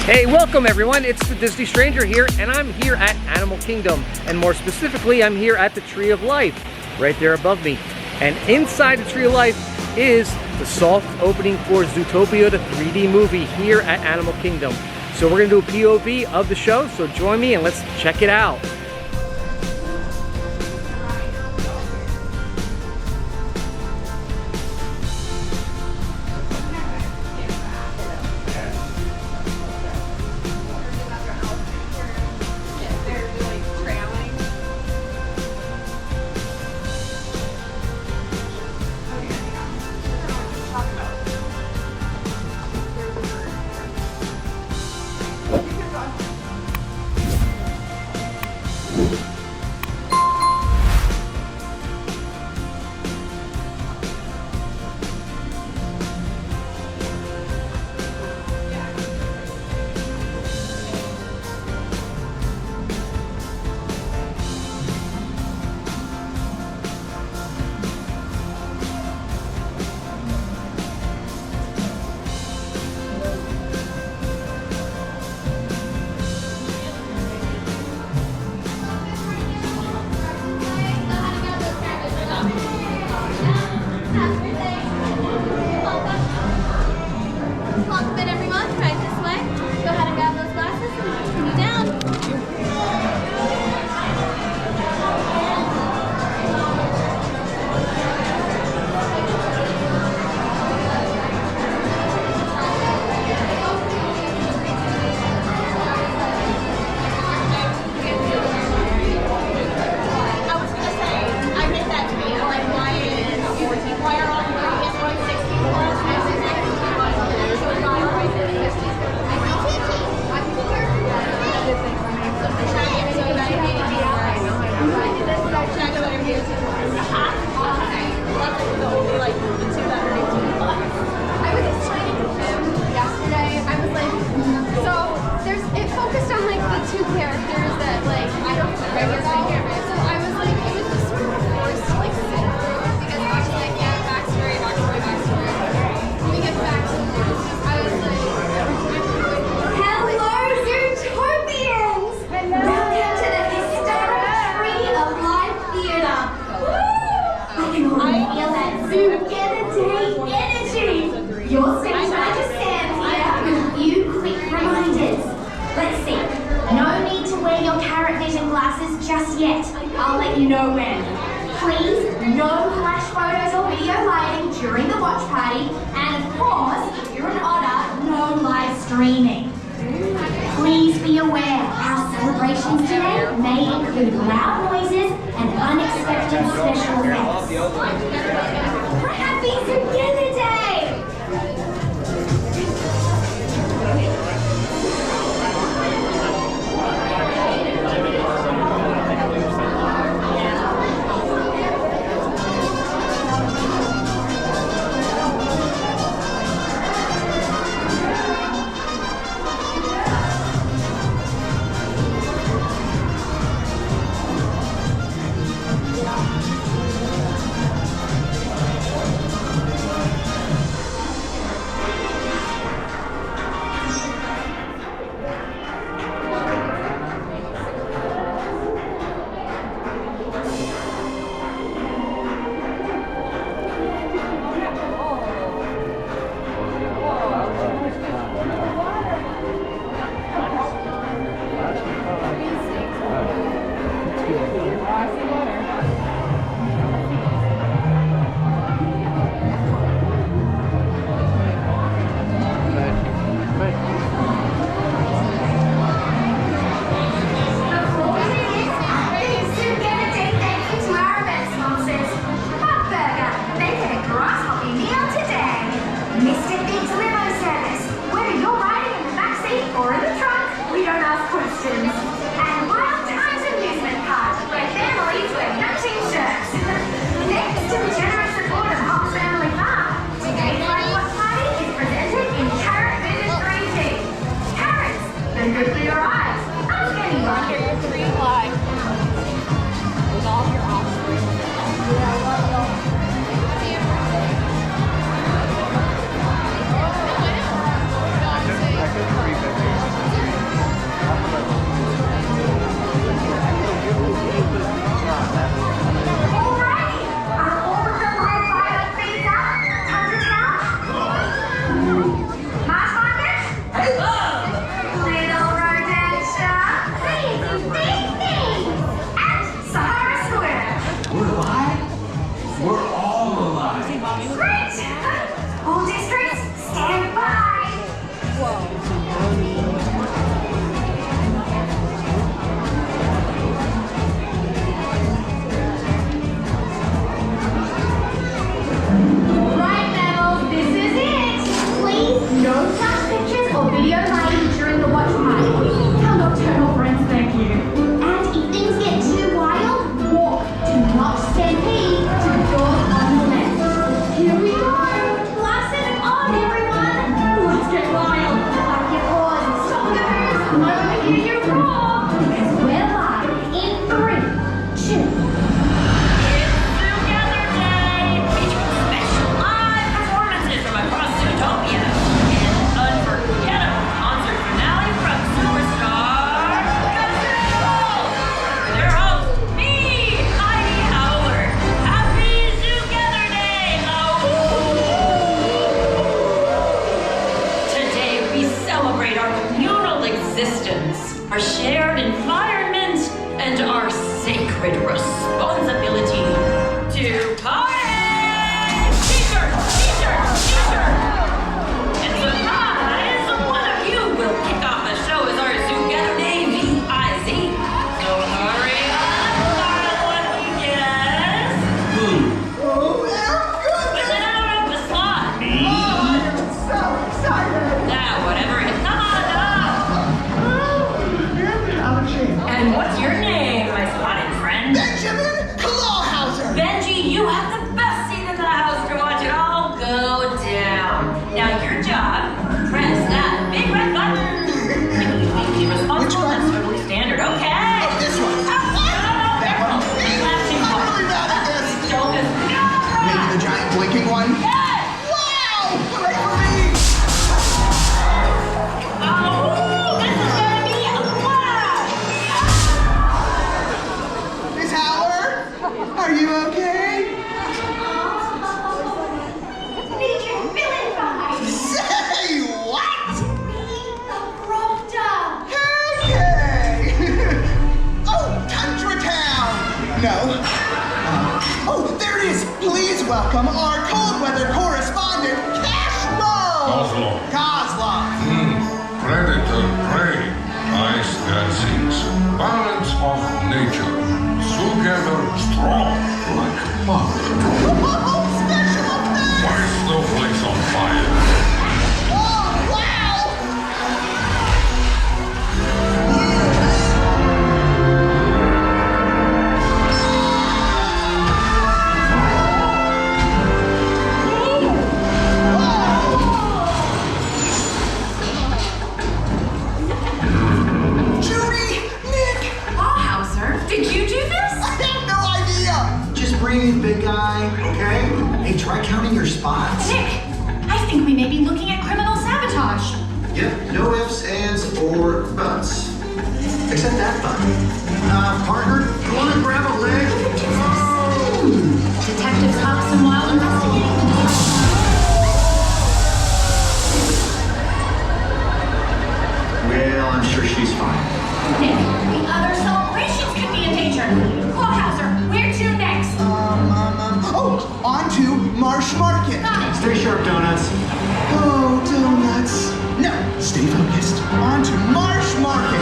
Hey, welcome everyone. It's the Disney Stranger here, and I'm here at Animal Kingdom. And more specifically, I'm here at the Tree of Life, right there above me. And inside the Tree of Life is the soft opening for Zootopia, the 3D movie here at Animal Kingdom. So we're gonna do a POV of the show, so join me and let's check it out. Just yet. I'll let you know when. Please, no flash photos or video lighting during the watch party, and of course, if you're an otter, no live streaming. Please be aware, our celebrations today may include loud noises and unexpected special events. Happy Zoogether Day! existence, our shared environment, and our sacred responsibility to party! T-shirt! T-shirt! T-shirt! And surprise! One of you will kick off the show as our Zoogether AVIZ. So hurry up, what we guess? But then I don't have the slot. I am so excited! Now, whatever it is, come on up! And what's your name, my spotted friend? Benjamin Clawhauser! Benji, you have the best seat in the house to watch it all go down. Now, your job, press that big red button. Be responsible, that's totally standard, okay? Oh, this one. No, careful. Flashing I'm button. really bad at this. Don't just... Maybe the giant blinking one? Yes! Wow! Hooray for me! Oh, this is gonna be a blast! Miss Howard? Are you okay? Major villain fight! Say what? Being the proctor! Hey! Oh, Tundra Town! No. Oh, there it is! Please welcome our cold weather correspondent, Cashmo! Kozlov! Predator, prey, ice dancings, balance of nature, together strong like fire. Oh, special effects! Why snowflakes on fire? Oh, wow! Judy! Nick! Clawhauser, did you do this? I have no idea! Just breathe, big guy, okay? Hey, try counting your spots. Nick, I think we may be looking at criminal sabotage. Yep, no ifs, ands, or buts. Except that button. Partner, you wanna grab a leg? Detectives Cox and Wilde investigating. Well, I'm sure she's fine. Nick, the other celebrations could be in danger. Clawhauser, where to next? Oh, on to Marsh Market. Got it. Stay sharp, donuts. Oh, donuts. No, stay focused. On to Marsh Market.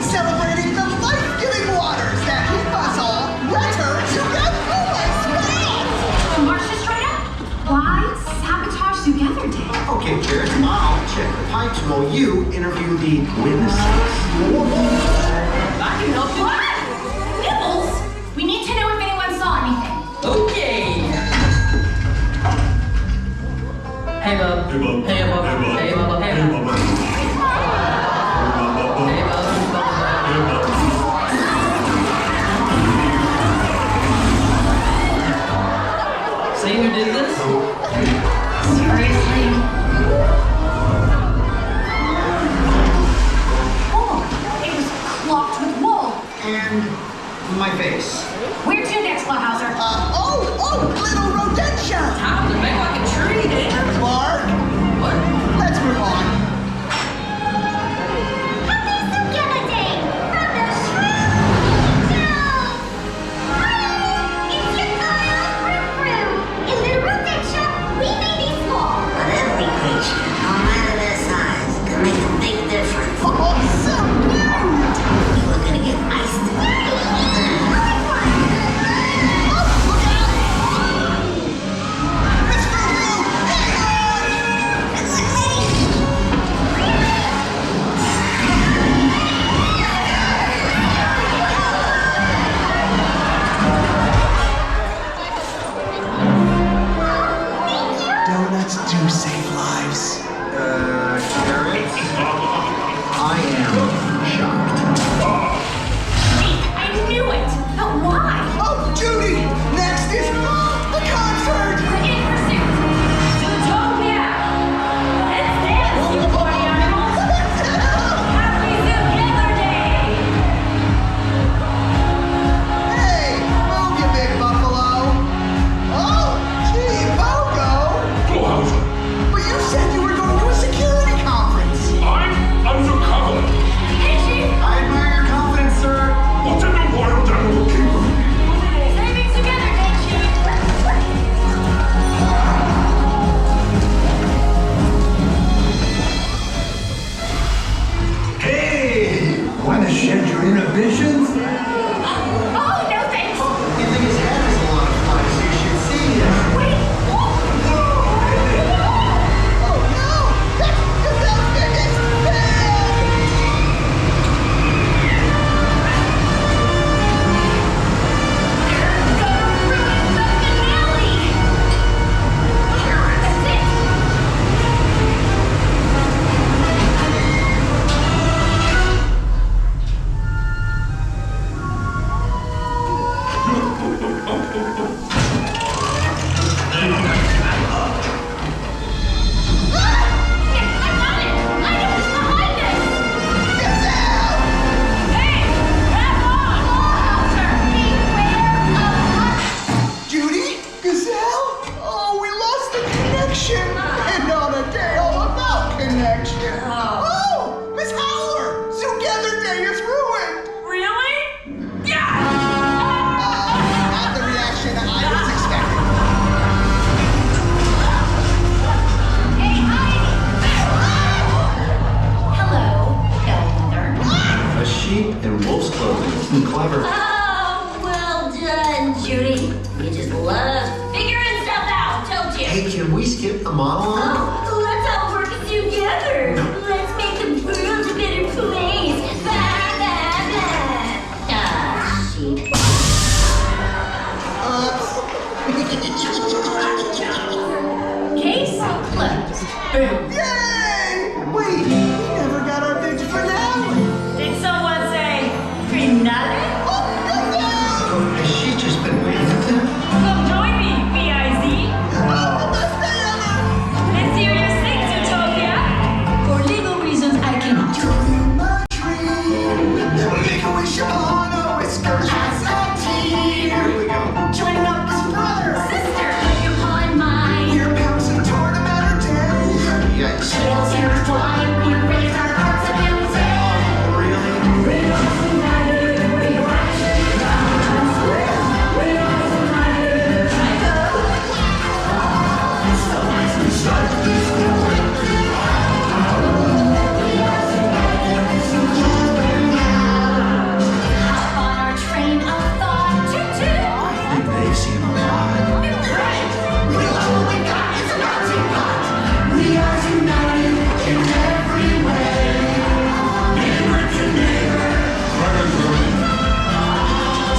Celebrating the life-giving waters that keep us all wetter together. The marsh is straight up. Why sabotage Zoogether Day? Okay, Jared, I'll check the pipes while you interview the witnesses. I can help you. What? Nibbles? We need to know if anyone saw anything. Okay. Hey, bub. Hey, bub. Hey, bub. Hey, bub. Hey, bub. See who did this? Seriously? Oh, it was clocked with wool. And my face. Where to next, Clawhauser? Little rodentia. Time to make like a tree, dude. Clark, What? let's move on. Happy Zoogether Day from the Shrimp Show! Hi, it's your girl, Fruit Fruit. In Little Rodentia, we may be small. But every creature, no matter their size, can make a big difference. Oh, so cute. You are gonna get iced. Yay! exhibitions? Oh, no thanks. You think his head is a lot of fun, so you should see him. Wait. Oh no! That's Gazelle's biggest fan! They're gonna ruin the finale. That's it. Judy? Gazelle? Oh, we lost the connection! And on a day all about connection! Oh, Miss Howler! Zoogether Day is ruined! Really? Yeah! Not the reaction I was expecting. Hello, Bellwether. A sheep in wolf's clothing. Clever. Oh, well done, Judy. You just love figuring stuff out, don't you? Hey, can we skip the monologue? Oh, let's all work together. Let's make the world a better place. Blah, blah, blah. Ah, sheep. Case closed. Boom. Yay! Wait, we never got our big finale! Did someone say finale? Oh, Gazelle! Has she just been waiting up there? Come join me, B.I.Z. Oh, the best day ever! Let's hear your sing, Zootopia. For legal reasons, I cannot. My dream, make a wish upon a whisker as a tear. Here we go. Joining up as brothers. Sister, upon mine. We're bouncing toward a better day. Yikes. Tails intertwined, we raise our hearts and we say, Really? hop on our train of thought. Toot-toot. I think they've seen a lot. We love what we got. It's a melting pot. We are united in every way. Neighbor to neighbor. Predator.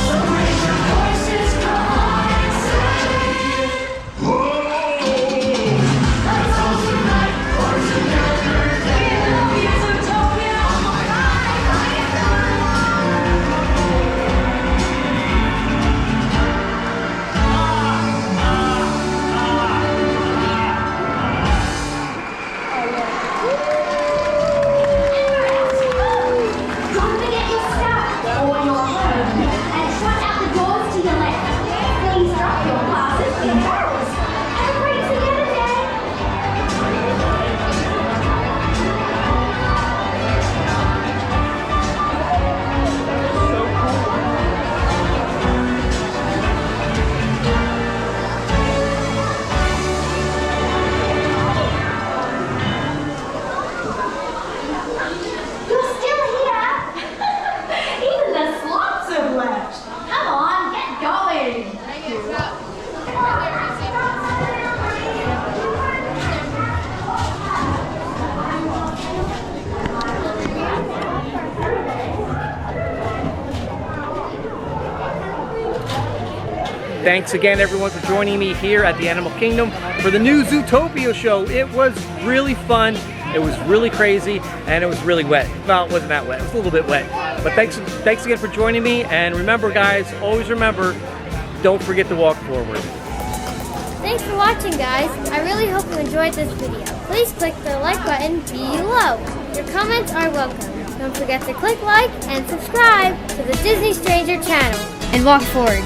So raise your voices, come on and say. Let's all unite for Zoogether Day. Don't forget your stuff or your home and shut out the doors to your left. Please drop your glasses in barrels. Have a great together day. You're still here. Even the slots have left. Come on, get going. Thanks again, everyone, for joining me here at the Animal Kingdom for the new Zootopia show. It was really fun, it was really crazy, and it was really wet. Well, it wasn't that wet, it was a little bit wet. But thanks again for joining me, and remember, guys, always remember, don't forget to walk forward. Thanks for watching, guys. I really hope you enjoyed this video. Please click the like button below. Your comments are welcome. Don't forget to click like and subscribe to the Disney Stranger channel. And walk forward.